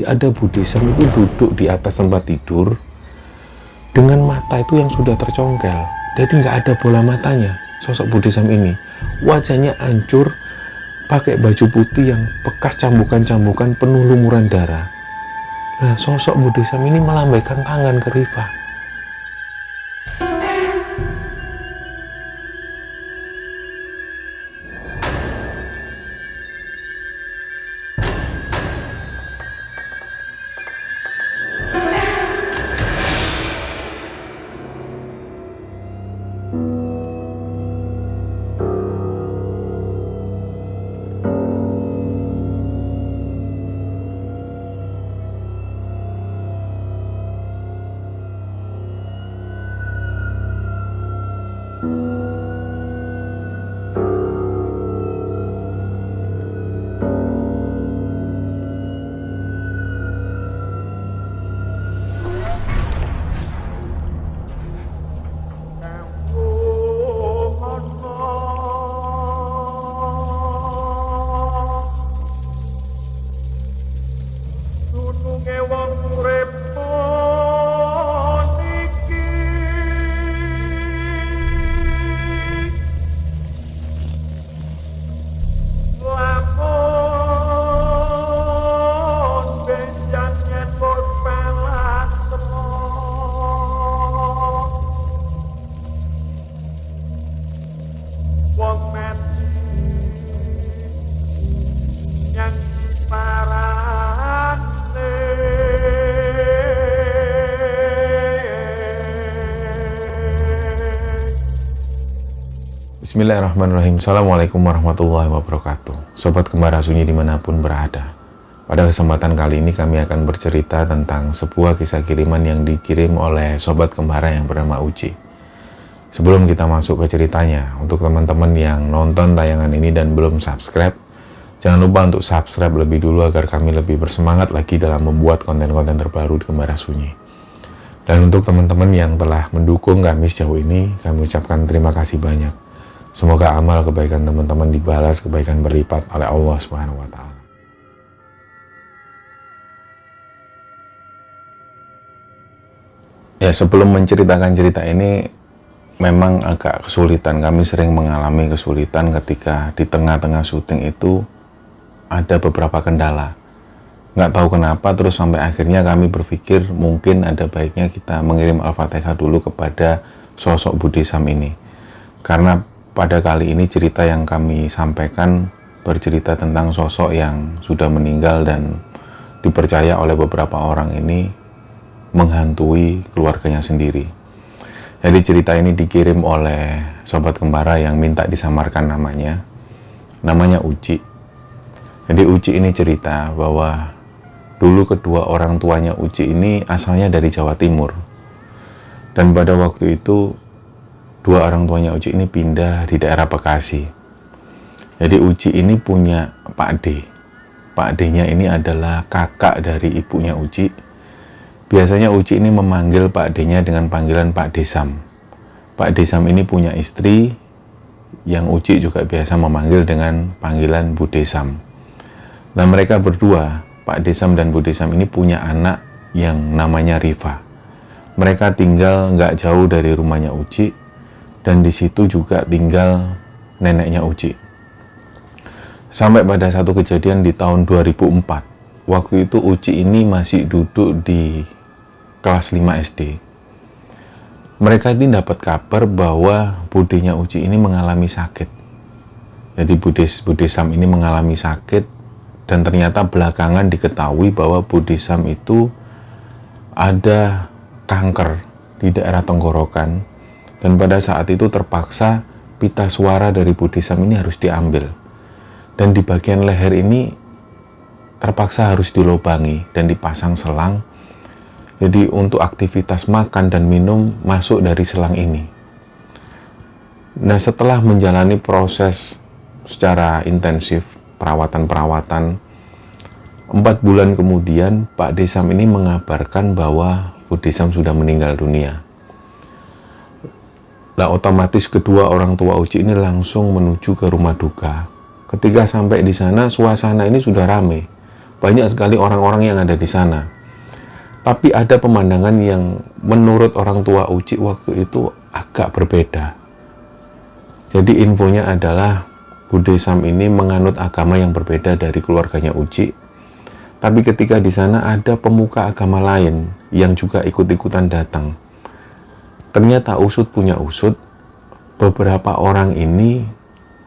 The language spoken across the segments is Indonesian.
Ada Buddhism itu duduk di atas tempat tidur dengan mata itu yang sudah tercongkel, jadi nggak ada bola matanya. Sosok Buddhism ini wajahnya hancur, pakai baju putih yang bekas cambukan-cambukan penuh lumuran darah. Nah, sosok Buddhism ini melambaikan tangan ke Rifa. Bismillahirrahmanirrahim. Assalamualaikum warahmatullahi wabarakatuh. Sobat Kembara Sunyi dimanapun berada. Pada kesempatan kali ini kami akan bercerita tentang sebuah kisah kiriman yang dikirim oleh Sobat Kembara yang bernama Uci. Sebelum kita masuk ke ceritanya, untuk teman-teman yang nonton tayangan ini dan belum subscribe, jangan lupa untuk subscribe lebih dulu agar kami lebih bersemangat lagi dalam membuat konten-konten terbaru di Kembara Sunyi. Dan untuk teman-teman yang telah mendukung kami sejauh ini, kami ucapkan terima kasih banyak. Semoga amal kebaikan teman-teman dibalas kebaikan berlipat oleh Allah Subhanahu wa Ta'ala. Ya, sebelum menceritakan cerita ini, memang agak kesulitan. Kami sering mengalami kesulitan ketika di tengah-tengah syuting itu ada beberapa kendala. Nggak tahu kenapa, terus sampai akhirnya kami berpikir mungkin ada baiknya kita mengirim Al-Fatihah dulu kepada sosok Buddhism ini. Karena pada kali ini cerita yang kami sampaikan bercerita tentang sosok yang sudah meninggal dan dipercaya oleh beberapa orang ini menghantui keluarganya sendiri. Jadi cerita ini dikirim oleh Sobat Kembara yang minta disamarkan namanya. Namanya Uci. Jadi Uci ini cerita bahwa dulu kedua orang tuanya Uci ini asalnya dari Jawa Timur. Dan pada waktu itu dua orang tuanya Uci ini pindah di daerah Bekasi. Jadi Uci ini punya Pak D. Pak D-nya ini adalah kakak dari ibunya Uci. Biasanya Uci ini memanggil Pak D-nya dengan panggilan Pak Desam. Pak Desam ini punya istri yang Uci juga biasa memanggil dengan panggilan Bu Desam. Nah, mereka berdua, Pak Desam dan Bu Desam ini punya anak yang namanya Rifa. Mereka tinggal nggak jauh dari rumahnya Uci. Dan di situ juga tinggal neneknya Uci. Sampai pada satu kejadian di tahun 2004. Waktu itu Uci ini masih duduk di kelas 5 SD. Mereka ini dapat kabar bahwa budenya Uci ini mengalami sakit. Jadi Buddhism ini mengalami sakit. Dan ternyata belakangan diketahui bahwa Buddhism itu ada kanker di daerah tenggorokan. Dan pada saat itu terpaksa pita suara dari Buddhism ini harus diambil. Dan di bagian leher ini terpaksa harus dilobangi dan dipasang selang. Jadi untuk aktivitas makan dan minum masuk dari selang ini. Nah, setelah menjalani proses secara intensif, perawatan-perawatan, 4 bulan kemudian Pak Desam ini mengabarkan bahwa Buddhism sudah meninggal dunia. Nah, otomatis kedua orang tua Uci ini langsung menuju ke rumah duka. Ketika sampai di sana, suasana ini sudah ramai. banyak sekali orang-orang yang ada di sana. Tapi ada pemandangan yang menurut orang tua Uci waktu itu agak berbeda. Jadi infonya adalah Bude Sam ini menganut agama yang berbeda dari keluarganya Uci. Tapi ketika di sana ada pemuka agama lain yang juga ikut-ikutan datang. Ternyata usut punya usut, beberapa orang ini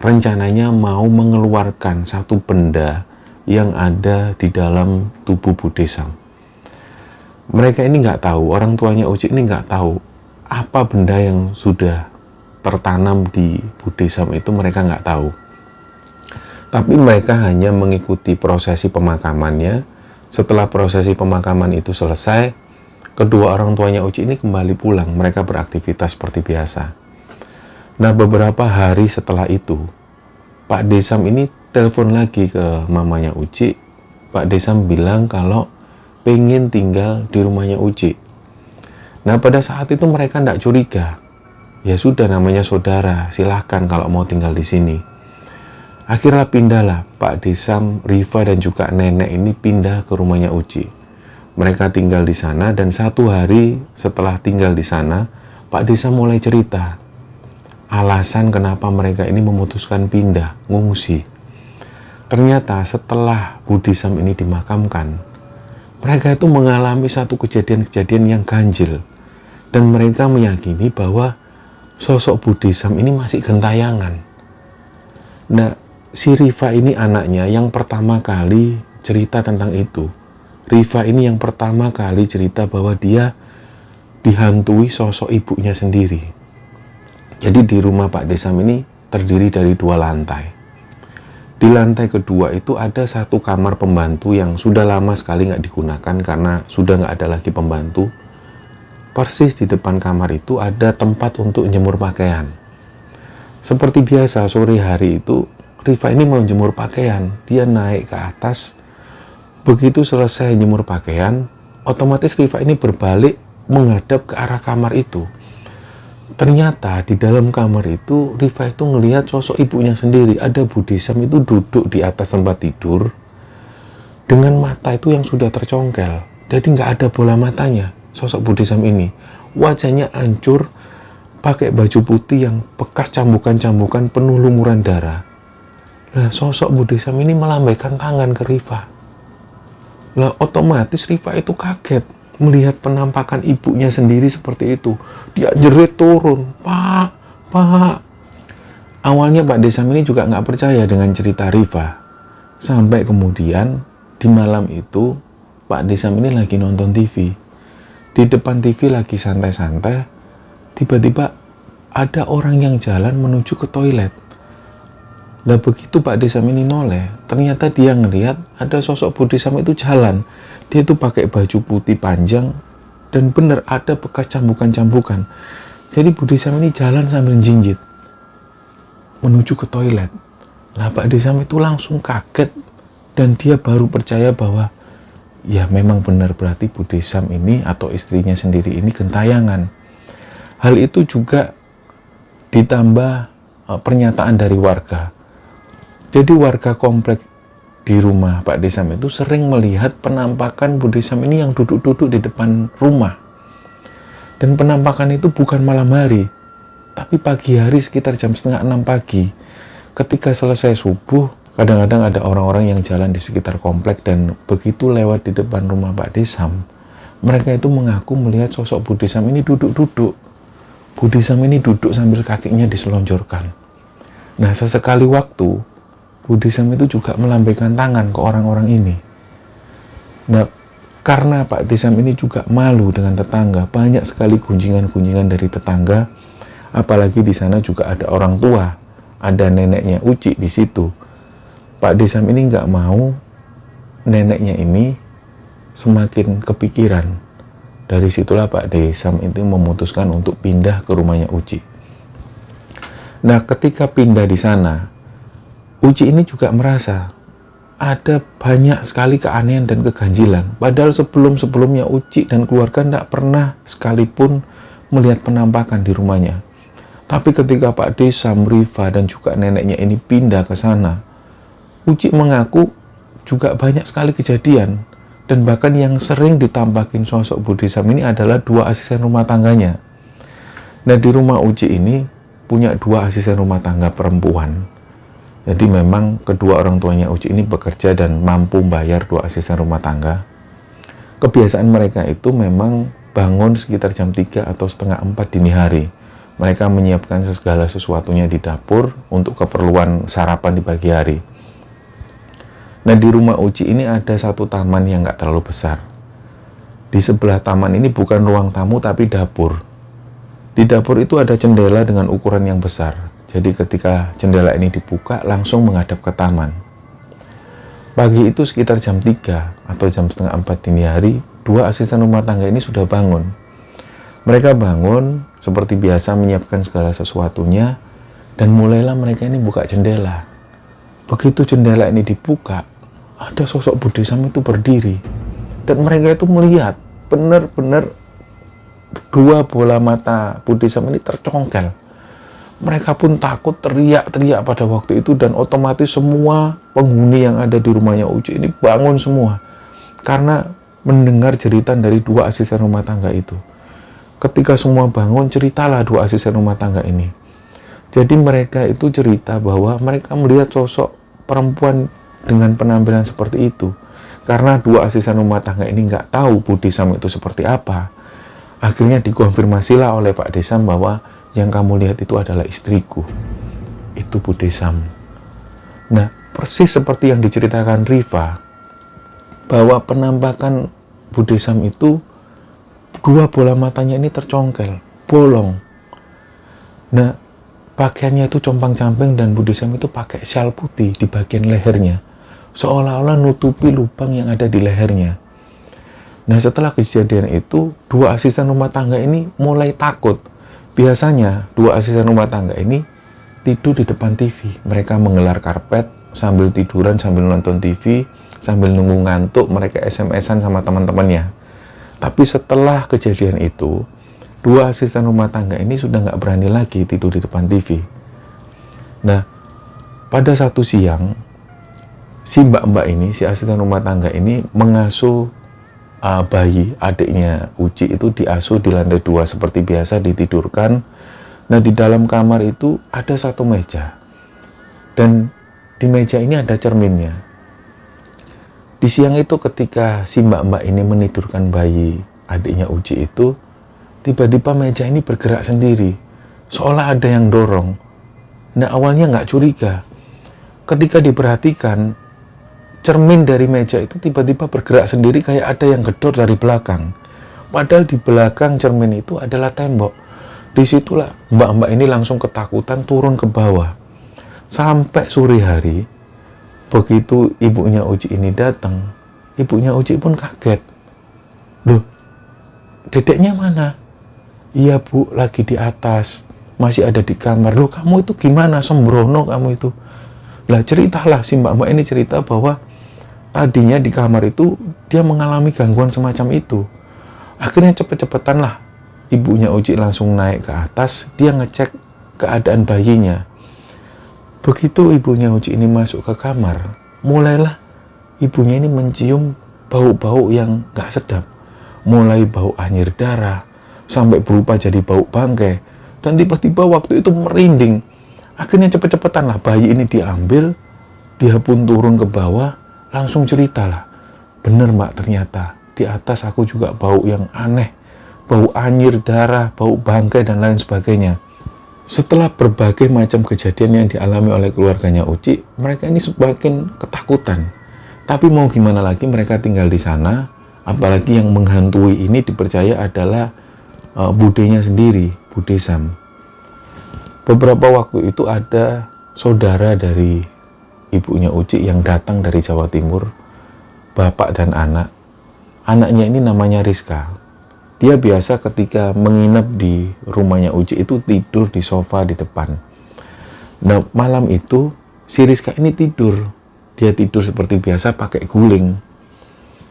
rencananya mau mengeluarkan satu benda yang ada di dalam tubuh Bude Sam. Mereka ini nggak tahu, orang tuanya Uci ini nggak tahu apa benda yang sudah tertanam di Bude Sam itu, mereka nggak tahu. Tapi mereka hanya mengikuti prosesi pemakamannya. Setelah prosesi pemakaman itu selesai, kedua orang tuanya Uci ini kembali pulang, mereka beraktivitas seperti biasa. Nah, beberapa hari setelah itu, Pak Desam ini telepon lagi ke mamanya Uci. Pak Desam bilang kalau pengen tinggal di rumahnya Uci. Nah, pada saat itu mereka tidak curiga. Ya sudah, namanya saudara, silahkan kalau mau tinggal di sini. Akhirnya pindahlah Pak Desam, Riva dan juga nenek ini pindah ke rumahnya Uci. Mereka tinggal di sana dan satu hari setelah tinggal di sana, Pak Desam mulai cerita alasan kenapa mereka ini memutuskan pindah, ngungsi. Ternyata setelah Bude Sam ini dimakamkan, mereka itu mengalami satu kejadian-kejadian yang ganjil. Dan mereka meyakini bahwa sosok Bude Sam ini masih gentayangan. Nah, si Riva ini anaknya yang pertama kali cerita tentang itu. Riva ini yang pertama kali cerita bahwa dia dihantui sosok ibunya sendiri. Jadi di rumah Pak Desam ini terdiri dari 2 lantai. Di lantai kedua itu ada satu kamar pembantu yang sudah lama sekali nggak digunakan karena sudah nggak ada lagi pembantu. Persis di depan kamar itu ada tempat untuk jemur pakaian. Seperti biasa sore hari itu Riva ini mau jemur pakaian. Dia naik ke atas. Begitu selesai jemur pakaian, otomatis Riva ini berbalik menghadap ke arah kamar itu. Ternyata di dalam kamar itu Riva itu ngelihat sosok ibunya sendiri. Ada Bude Sam itu duduk di atas tempat tidur dengan mata itu yang sudah tercongkel. Jadi nggak ada bola matanya sosok Bude Sam ini. Wajahnya hancur, pakai baju putih yang bekas cambukan-cambukan penuh lumuran darah. Nah, sosok Bude Sam ini melambaikan tangan ke Riva. Nah, otomatis Riva itu kaget melihat penampakan ibunya sendiri seperti itu. Dia jerit turun, Pak. Awalnya Pak Desam ini juga nggak percaya dengan cerita Riva. Sampai kemudian di malam itu Pak Desam ini lagi nonton TV. Di depan TV lagi santai-santai, tiba-tiba ada orang yang jalan menuju ke toilet. Nah, begitu Pak Desam ini noleh, ternyata dia ngelihat ada sosok Bude Sam itu jalan. Dia itu pakai baju putih panjang dan benar ada bekas cambukan-cambukan. Jadi Bude Sam ini jalan sambil jinjit menuju ke toilet. Nah, Pak Desam itu langsung kaget dan dia baru percaya bahwa ya memang benar, berarti Bude Sam ini atau istrinya sendiri ini gentayangan. Hal itu juga ditambah pernyataan dari warga. Jadi warga komplek di rumah Pak Desam itu sering melihat penampakan Bude Sam ini yang duduk-duduk di depan rumah. Dan penampakan itu bukan malam hari, tapi pagi hari sekitar jam 5:30 pagi. Ketika selesai subuh, kadang-kadang ada orang-orang yang jalan di sekitar komplek dan begitu lewat di depan rumah Pak Desam, mereka itu mengaku melihat sosok Bude Sam ini duduk-duduk. Bude Sam ini duduk sambil kakinya diselonjorkan. Nah, sesekali waktu Bude Sam itu juga melambaikan tangan ke orang-orang ini. Nah, karena Pak Desam ini juga malu dengan tetangga, banyak sekali gunjingan-gunjingan dari tetangga, apalagi di sana juga ada orang tua, ada neneknya Uci di situ. Pak Desam ini nggak mau neneknya ini semakin kepikiran. Dari situlah Pak Desam itu memutuskan untuk pindah ke rumahnya Uci. Nah, ketika pindah di sana, Uci ini juga merasa ada banyak sekali keanehan dan keganjilan. Padahal sebelum-sebelumnya Uci dan keluarga tidak pernah sekalipun melihat penampakan di rumahnya. Tapi ketika Pak Desam, Riva dan juga neneknya ini pindah ke sana, Uci mengaku juga banyak sekali kejadian. Dan bahkan yang sering ditampakin sosok Budi Sam ini adalah 2 asisten rumah tangganya. Nah, di rumah Uci ini punya 2 asisten rumah tangga perempuan. Jadi memang kedua orang tuanya Uci ini bekerja dan mampu bayar 2 asisten rumah tangga. Kebiasaan mereka itu memang bangun sekitar jam 3 atau setengah 4 dini hari. Mereka menyiapkan segala sesuatunya di dapur untuk keperluan sarapan di pagi hari. Nah, di rumah Uci ini ada satu taman yang nggak terlalu besar. Di sebelah taman ini bukan ruang tamu tapi dapur. Di dapur itu ada jendela dengan ukuran yang besar. Jadi ketika jendela ini dibuka langsung menghadap ke taman. Pagi itu sekitar jam 3 atau jam setengah 4 dini hari, 2 asisten rumah tangga ini sudah bangun. Mereka bangun seperti biasa menyiapkan segala sesuatunya dan mulailah mereka ini buka jendela. Begitu jendela ini dibuka, ada sosok Budi Sam itu berdiri. Dan mereka itu melihat benar-benar 2 bola mata Budi Sam ini tercongkel. Mereka pun takut, teriak-teriak pada waktu itu, dan otomatis semua penghuni yang ada di rumahnya Uci ini bangun semua karena mendengar jeritan dari 2 asisten rumah tangga itu. Ketika semua bangun, ceritalah 2 asisten rumah tangga ini. Jadi mereka itu cerita bahwa mereka melihat sosok perempuan dengan penampilan seperti itu. Karena 2 asisten rumah tangga ini nggak tahu Budi Sam itu seperti apa, akhirnya dikonfirmasilah oleh Pak Desam bahwa yang kamu lihat itu adalah istriku. Itu Budi Sam. Nah, persis seperti yang diceritakan Riva, bahwa penampakan Budi Sam itu 2 bola matanya ini tercongkel, bolong. Nah, pakaiannya itu compang-camping dan Budi Sam itu pakai syal putih di bagian lehernya, seolah-olah nutupi lubang yang ada di lehernya. Nah, setelah kejadian itu, 2 asisten rumah tangga ini mulai takut. Biasanya 2 asisten rumah tangga ini tidur di depan TV. Mereka menggelar karpet sambil tiduran, sambil nonton TV, sambil nunggu ngantuk, mereka SMS-an sama teman-temannya. Tapi setelah kejadian itu, 2 asisten rumah tangga ini sudah nggak berani lagi tidur di depan TV. Nah, pada satu siang, si mbak-mbak ini, si asisten rumah tangga ini mengasuh bayi adiknya Uci itu, diasuh di lantai 2 seperti biasa, ditidurkan. Nah, di dalam kamar itu ada satu meja, dan di meja ini ada cerminnya. Di siang itu ketika si mbak-mbak ini menidurkan bayi adiknya Uci itu, tiba-tiba meja ini bergerak sendiri, seolah ada yang dorong. Nah, awalnya nggak curiga. Ketika diperhatikan, cermin dari meja itu tiba-tiba bergerak sendiri kayak ada yang gedor dari belakang. Padahal di belakang cermin itu adalah tembok. Disitulah mbak-mbak ini langsung ketakutan turun ke bawah. Sampai sore hari, begitu ibunya Uci ini datang, ibunya Uci pun kaget. Loh, dedeknya mana? Iya bu, lagi di atas, masih ada di kamar. Loh, kamu itu gimana? Sembrono kamu itu. Lah, ceritalah si mbak-mbak ini cerita bahwa tadinya di kamar itu dia mengalami gangguan semacam itu. Akhirnya cepet-cepetan lah ibunya Uci langsung naik ke atas, dia ngecek keadaan bayinya. Begitu ibunya Uci ini masuk ke kamar, mulailah ibunya ini mencium bau-bau yang gak sedap. Mulai bau anyir darah, sampai berubah jadi bau bangkai. Dan tiba-tiba waktu itu merinding. Akhirnya cepet-cepetan lah bayi ini diambil, dia pun turun ke bawah, langsung ceritalah. Bener mbak, ternyata di atas aku juga bau yang aneh, bau anyir darah, bau bangkai dan lain sebagainya. Setelah berbagai macam kejadian yang dialami oleh keluarganya Uci, mereka ini semakin ketakutan. Tapi mau gimana lagi, mereka tinggal di sana. Apalagi yang menghantui ini dipercaya adalah budenya sendiri, Budi Sam. Beberapa waktu itu ada saudara dari ibunya Uci yang datang dari Jawa Timur, bapak dan anak. Anaknya ini namanya Rizka. Dia biasa ketika menginap di rumahnya Uci itu tidur di sofa di depan. Nah, malam itu si Rizka ini tidur. Dia tidur seperti biasa pakai guling.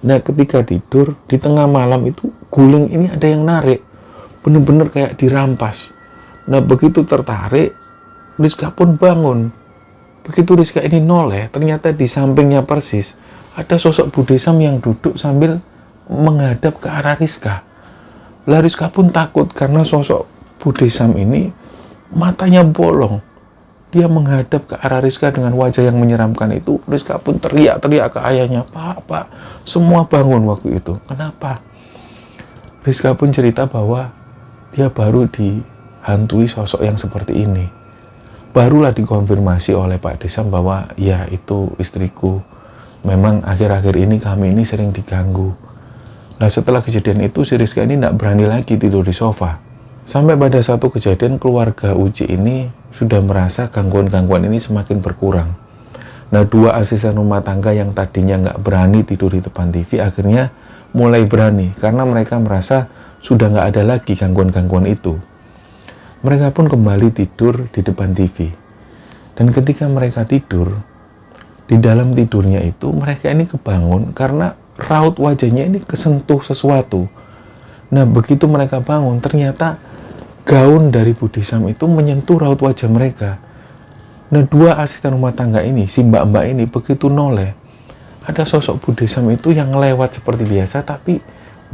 Nah, ketika tidur di tengah malam itu guling ini ada yang narik. Bener-bener kayak dirampas. Nah, begitu tertarik, Rizka pun bangun. Begitu Rizka ini noleh, ternyata di sampingnya persis ada sosok Budesam yang duduk sambil menghadap ke arah Rizka. Lah Rizka pun takut karena sosok Budesam ini matanya bolong. Dia menghadap ke arah Rizka dengan wajah yang menyeramkan itu. Rizka pun teriak-teriak ke ayahnya, Pak, semua bangun waktu itu. Kenapa? Rizka pun cerita bahwa dia baru dihantui sosok yang seperti ini. Barulah dikonfirmasi oleh Pak Desam bahwa ya itu istriku. Memang akhir-akhir ini kami ini sering diganggu. Nah setelah kejadian itu si Rizka ini tidak berani lagi tidur di sofa. Sampai pada satu kejadian keluarga Uci ini sudah merasa gangguan-gangguan ini semakin berkurang. Nah 2 asisten rumah tangga yang tadinya nggak berani tidur di depan TV akhirnya mulai berani karena mereka merasa sudah nggak ada lagi gangguan-gangguan itu. Mereka pun kembali tidur di depan TV. Dan ketika mereka tidur, di dalam tidurnya itu mereka ini kebangun karena raut wajahnya ini kesentuh sesuatu. Nah begitu mereka bangun ternyata gaun dari Budesam itu menyentuh raut wajah mereka. Nah 2 asisten rumah tangga ini, si mbak-mbak ini begitu noleh, ada sosok Budesam itu yang lewat seperti biasa tapi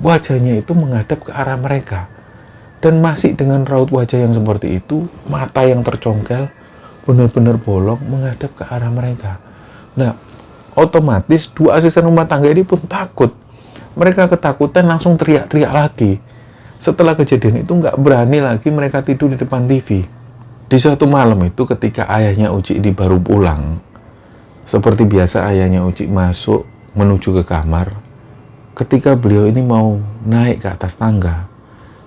wajahnya itu menghadap ke arah mereka. Dan masih dengan raut wajah yang seperti itu, mata yang tercongkel, benar-benar bolong menghadap ke arah mereka. Nah otomatis 2 asisten rumah tangga ini pun takut. Mereka ketakutan langsung teriak-teriak lagi. Setelah kejadian itu nggak berani lagi mereka tidur di depan TV. Di suatu malam itu ketika ayahnya Uci ini baru pulang, seperti biasa ayahnya Uci masuk menuju ke kamar. Ketika beliau ini mau naik ke atas tangga,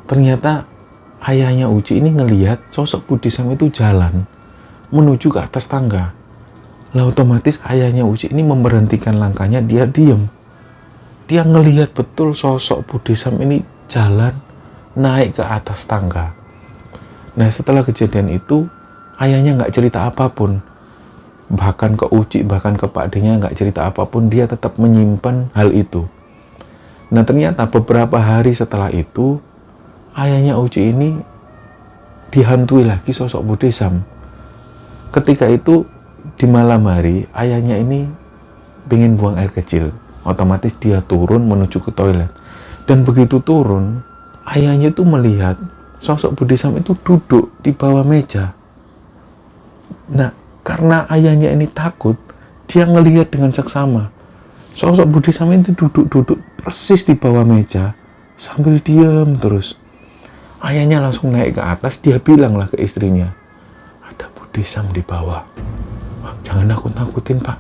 ternyata ayahnya Uci ini ngelihat sosok Budesam itu jalan menuju ke atas tangga. Lah otomatis ayahnya Uci ini memberhentikan langkahnya, dia diem. Dia ngelihat betul sosok Budesam ini jalan naik ke atas tangga. Nah setelah kejadian itu ayahnya nggak cerita apapun, bahkan ke Uci, bahkan ke Pak D-nya nggak cerita apapun, dia tetap menyimpan hal itu. Nah ternyata beberapa hari setelah itu ayahnya Uci ini dihantui lagi sosok Budesam. Ketika itu di malam hari ayahnya ini pengen buang air kecil, otomatis dia turun menuju ke toilet. Dan begitu turun, ayahnya itu melihat sosok Budesam itu duduk di bawah meja. Nah, karena ayahnya ini takut, dia ngelihat dengan seksama. Sosok Budesam itu duduk persis di bawah meja, sambil diam terus. Ayahnya langsung naik ke atas, dia bilanglah ke istrinya, ada Budesam di bawah. Jangan nakut-nakutin Pak.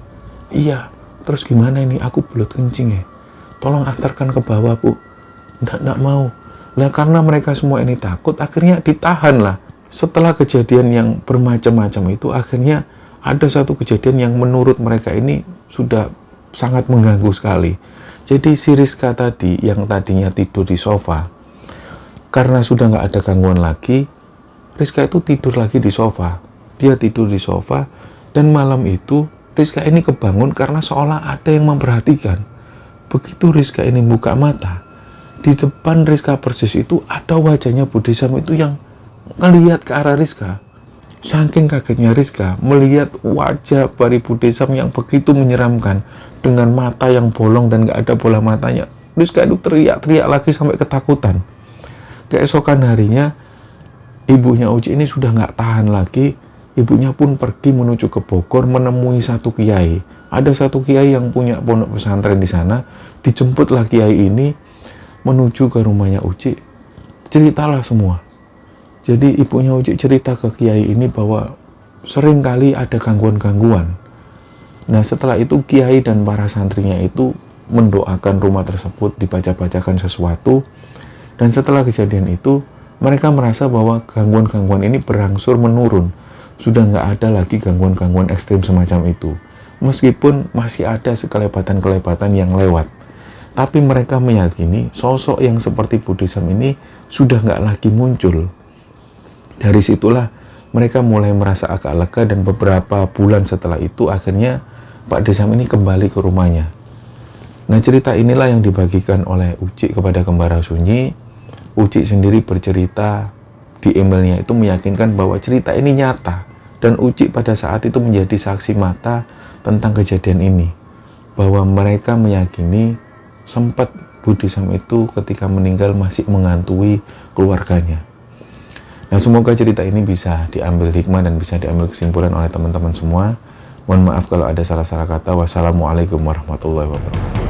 Iya, terus gimana ini? Aku belut kencing ya. Tolong antarkan ke bawah Bu. Nggak mau. Nah karena mereka semua ini takut, akhirnya ditahan lah. Setelah kejadian yang bermacam-macam itu, akhirnya ada satu kejadian yang menurut mereka ini sudah sangat mengganggu sekali. Jadi si Rizka tadi, yang tadinya tidur di sofa, karena sudah nggak ada gangguan lagi, Rizka itu tidur lagi di sofa. Dia tidur di sofa, dan malam itu Rizka ini kebangun karena seolah ada yang memperhatikan. Begitu Rizka ini buka mata, di depan Rizka persis itu ada wajahnya Budesam itu yang ngelihat ke arah Rizka. Saking kagetnya Rizka melihat wajah dari Budesam yang begitu menyeramkan dengan mata yang bolong dan gak ada bola matanya. Rizka itu teriak-teriak lagi sampai ketakutan. Keesokan harinya ibunya Uci ini sudah gak tahan lagi. Ibunya pun pergi menuju ke Bogor menemui satu kiai. Ada satu kiai yang punya pondok pesantren di sana. Dijemputlah kiai ini menuju ke rumahnya Uci, ceritalah semua. Jadi ibunya Uci cerita ke kiai ini bahwa sering kali ada gangguan-gangguan. Nah setelah itu kiai dan para santrinya itu mendoakan rumah tersebut, dibaca-bacakan sesuatu. Dan setelah kejadian itu mereka merasa bahwa gangguan-gangguan ini berangsur menurun. Sudah nggak ada lagi gangguan-gangguan ekstrim semacam itu. Meskipun masih ada sekelebatan-kelebatan yang lewat. Tapi mereka meyakini sosok yang seperti Budesam ini sudah nggak lagi muncul. Dari situlah mereka mulai merasa agak lega dan beberapa bulan setelah itu akhirnya Pak Desam ini kembali ke rumahnya. Nah cerita inilah yang dibagikan oleh Uci kepada Kembara Sunyi. Uci sendiri bercerita di emailnya itu meyakinkan bahwa cerita ini nyata. Dan Uci pada saat itu menjadi saksi mata tentang kejadian ini. bahwa mereka meyakini sempat Budi Sam itu ketika meninggal masih menghantui keluarganya. Nah, semoga cerita ini bisa diambil hikmah dan bisa diambil kesimpulan oleh teman-teman semua. Mohon maaf kalau ada salah-salah kata. Wassalamualaikum warahmatullahi wabarakatuh.